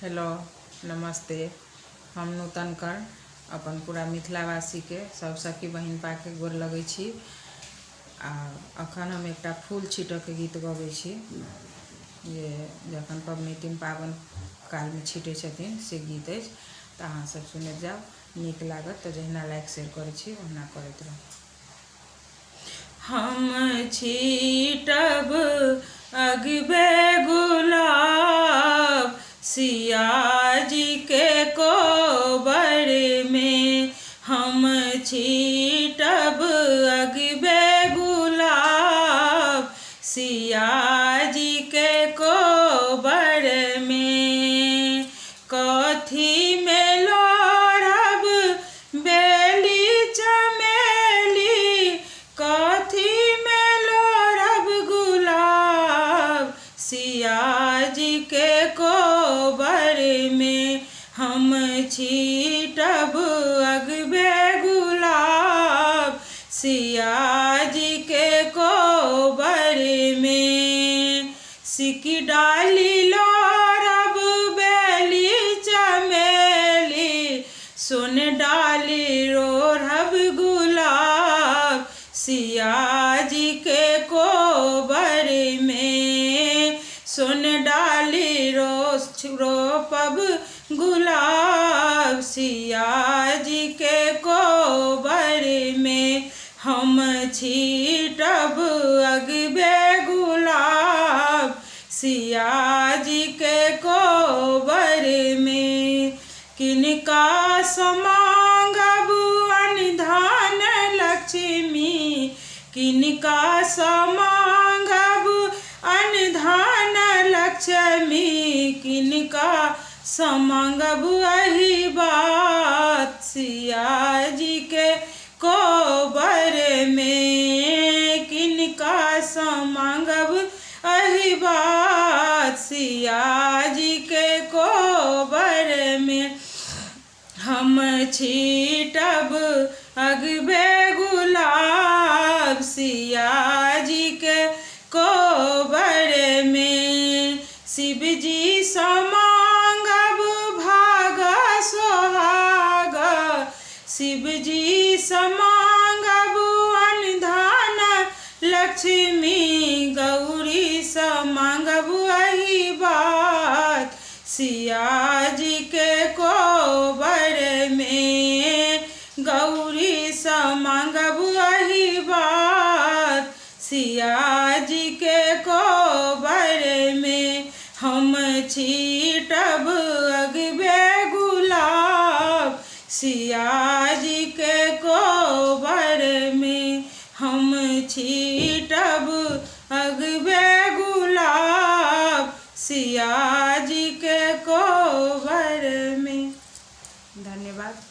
Hello नमस्ते। हम नूतन कर्ण अपन पूरा मिथिलावासी के सब सखी बहिन पाके गोर लगै छी। आ अखन हम एकटा फूल छीटक गीत गबै छी जे जखन पबनैतिन पाबन काल में छीटै छथिन से गीत अछि। तऽ अहाँ सब सुनैत जाउ, नीक लागत तऽ जहिना लाइक शेयर करै छी ओहिना करैत रहू। हम छीटब अगबे गुलाब सिया जी के कोबर में, हम छीटब अगबे गुलाब सिया जी के कोबर में। कथी में लोढ़ब बेली चमेली, कथी में लोढ़ब गुलाब सिया जी के कोबर में। हम छीटब अगबे गुलाब सिया जी के कोबर में। सिकी डाली लोढ़ब बेली चमेली, सुन डाली लोढ़ब गुलाब सिया जी के कोबर में। सुन डाली रोपब गुलाब सिया जी के कोबर में। हम छीटब अगबे गुलाब सिया जी के कोबर में। किनका समांगब अनधन लक्ष्मी, किनका समांगब अनधन लक्ष्मी, किनका समांगब अही बात सिया जी के कोबर में। किनका समांगब अही बात सिया जी के कोबर में। हम छीटब अगबे गुलाब सिया जी के कोबर में। शिव जी समांगब भाग सोहाग, शिव जी समांगब अनधन लक्ष्मी, गौरी समांगब अही बात सिया जी के कोबर में। गौरी समांगब अही बात सिया जी के कोबर में। हम छीटब अगबे गुलाब सिया जी के कोबर में। हम छीटब अगबे गुलाब सिया जी के कोबर में। धन्यवाद।